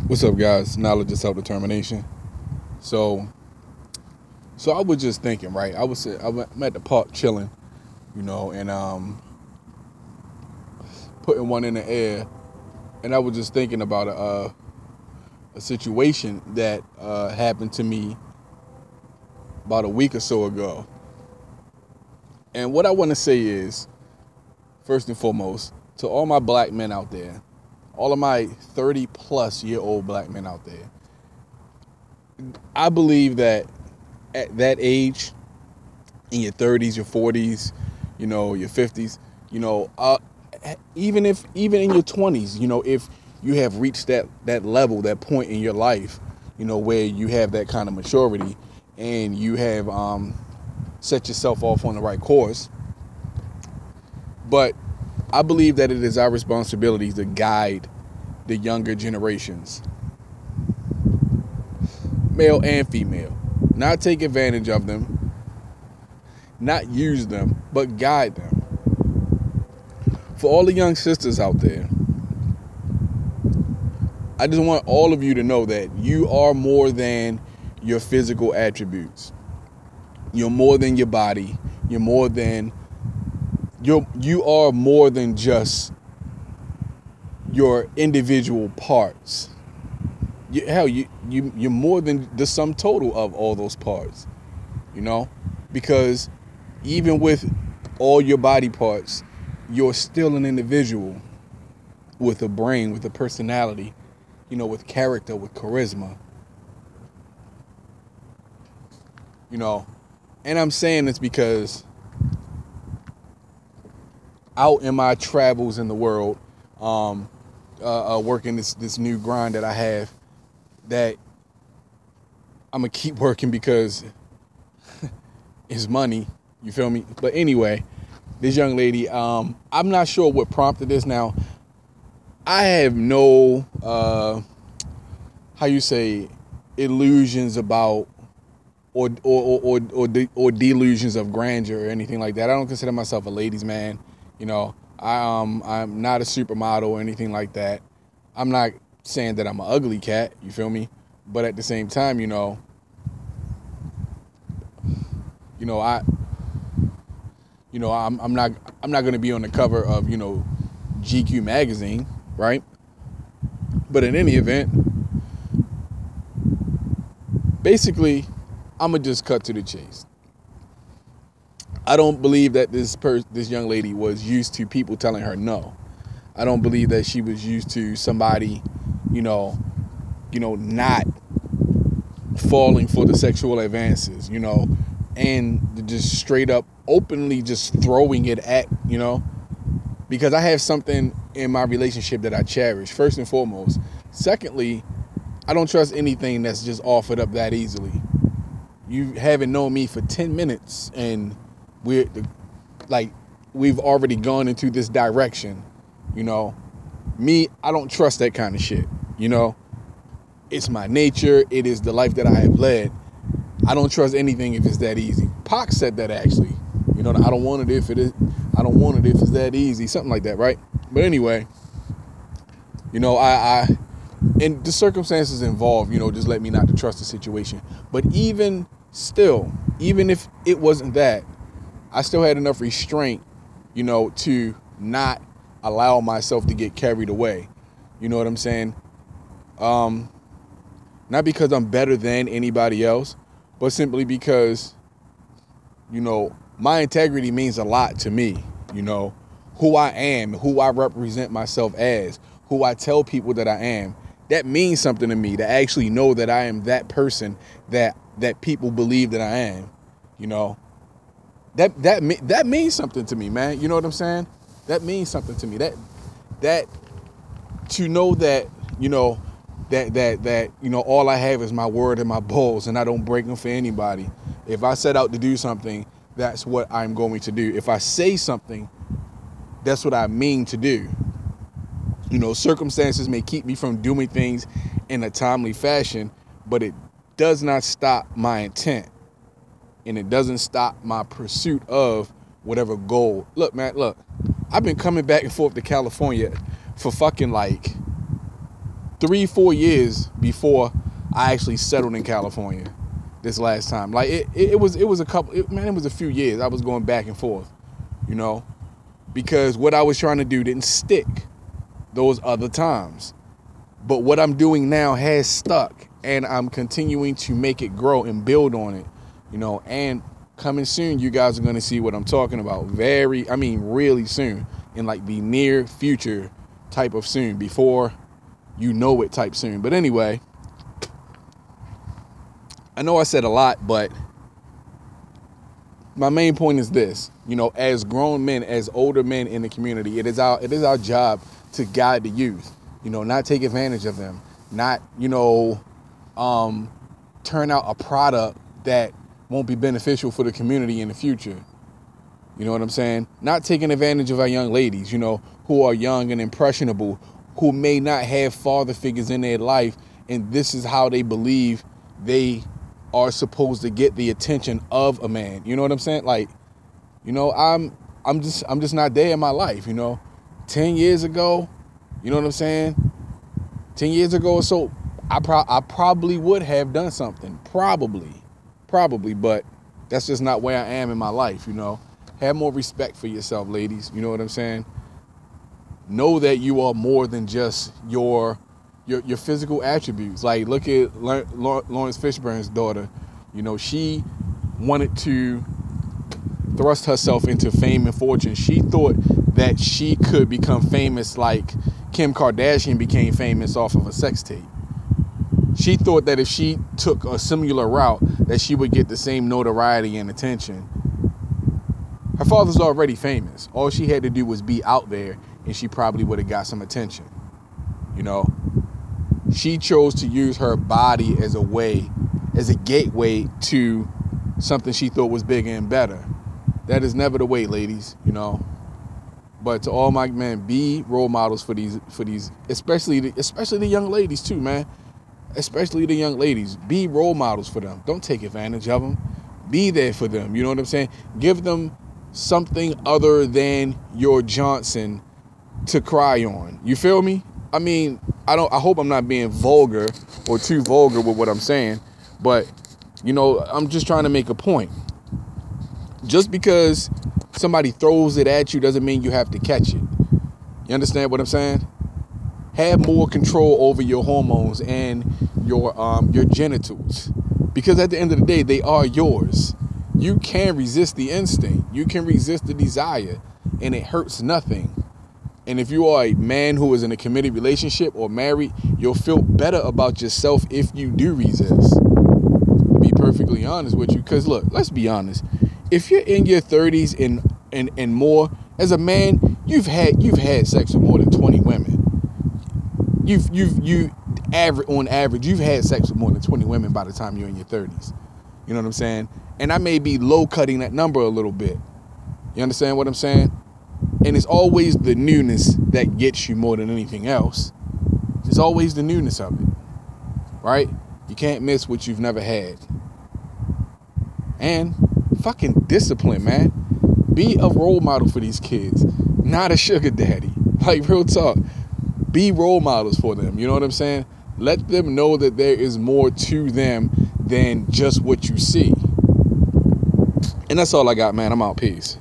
What's up, guys? Knowledge is self-determination. So, so I was just thinking, right? I'm at the park chilling, and putting one in the air, and I was just thinking about a situation that happened to me about a week or so ago. And what I want to say is, first and foremost, to all my black men out there, all of my 30-plus-year-old black men out there, I believe that at that age, in your 30s, your 40s, your 50s, even in your 20s, if you have reached that level, that point in your life, where you have that kind of maturity and you have set yourself off on the right course. But I believe that it is our responsibility to guide the younger generations, male and female, not take advantage of them, not use them, but guide them. For all the young sisters out there, I just want all of you to know that you are more than your physical attributes. You're more than your body. You are more than just your individual parts. You're more than the sum total of all those parts, because even with all your body parts, you're still an individual with a brain, with a personality, with character, with charisma, and I'm saying this because out in my travels in the world, working this new grind that I have, that I'm gonna keep working because it's money, you feel me? But anyway, this young lady, I'm not sure what prompted this. Now, I have no illusions about or delusions of grandeur or anything like that. I don't consider myself a ladies' man. I'm not a supermodel or anything like that. I'm not saying that I'm an ugly cat, you feel me? But at the same time, I'm not going to be on the cover of, GQ magazine, right? But in any event, basically, I'm going to just cut to the chase. I don't believe that this young lady was used to people telling her no. I don't believe that she was used to somebody, not falling for the sexual advances, and just straight up openly just throwing it at, because I have something in my relationship that I cherish, first and foremost. Secondly, I don't trust anything that's just offered up that easily. You haven't known me for 10 minutes and we've already gone into this direction, Me, I don't trust that kind of shit, It's my nature. It is the life that I have led. I don't trust anything if it's that easy. Pac said that, actually. I don't want it if it is. I don't want it if it's that easy. Something like that, right? But anyway, I and the circumstances involved, just let me not to trust the situation. But even still, even if it wasn't that, I still had enough restraint, to not allow myself to get carried away. You know what I'm saying? Not because I'm better than anybody else, but simply because, my integrity means a lot to me, who I am, who I represent myself as, who I tell people that I am. That means something to me, to actually know that I am that person that people believe that I am, That means something to me, man. You know what I'm saying? That means something to me. That to know that, that all I have is my word and my balls, and I don't break them for anybody. If I set out to do something, that's what I'm going to do. If I say something, that's what I mean to do. Circumstances may keep me from doing things in a timely fashion, but it does not stop my intent. And it doesn't stop my pursuit of whatever goal. Look, I've been coming back and forth to California for fucking 3-4 years before I actually settled in California this last time. Like it was a few years. I was going back and forth, because what I was trying to do didn't stick those other times. But what I'm doing now has stuck, and I'm continuing to make it grow and build on it, and coming soon, you guys are going to see what I'm talking about. Really soon, in like the near future type of soon, before you know it type soon. But anyway, I know I said a lot, but my main point is this, as grown men, as older men in the community, it is our job to guide the youth, not take advantage of them, not, turn out a product that won't be beneficial for the community in the future. You know what I'm saying? Not taking advantage of our young ladies, who are young and impressionable, who may not have father figures in their life, and this is how they believe they are supposed to get the attention of a man. You know what I'm saying? Like, I'm just not there in my life, 10 years ago, you know what I'm saying? 10 years ago or so, I probably would have done something. Probably, but that's just not where I am in my life, Have more respect for yourself, ladies. You know what I'm saying? Know that you are more than just your physical attributes. Like, look at Lawrence Fishburne's daughter. She wanted to thrust herself into fame and fortune. She thought that she could become famous like Kim Kardashian became famous off of a sex tape. She thought that if she took a similar route, that she would get the same notoriety and attention. Her father's already famous. All she had to do was be out there, and she probably would have got some attention. She chose to use her body as a gateway to something she thought was bigger and better. That is never the way, ladies, But to all my men, be role models for these, especially the young ladies too, man. Especially the young ladies. Be role models for them. Don't take advantage of them. Be there for them. You know what I'm saying? Give them something other than your Johnson to cry on. You feel me? I hope I'm not being vulgar or too vulgar with what I'm saying, but I'm just trying to make a point. Just because somebody throws it at you doesn't mean you have to catch it. You understand what I'm saying? Have more control over your hormones and your genitals, because at the end of the day, they are yours. You can resist the instinct. You can resist the desire, and it hurts nothing. And if you are a man who is in a committed relationship or married, you'll feel better about yourself if you do resist. To be perfectly honest with you, because look, let's be honest. If you're in your 30s and more, as a man, you've had sex with more than 20 women. On average, you've had sex with more than 20 women by the time you're in your 30s. You know what I'm saying? And I may be low cutting that number a little bit. You understand what I'm saying? And it's always the newness that gets you more than anything else. It's always the newness of it, right? You can't miss what you've never had. And fucking discipline, man. Be a role model for these kids, not a sugar daddy. Like, real talk. Be role models for them. You know what I'm saying? Let them know that there is more to them than just what you see. And that's all I got, man. I'm out. Peace.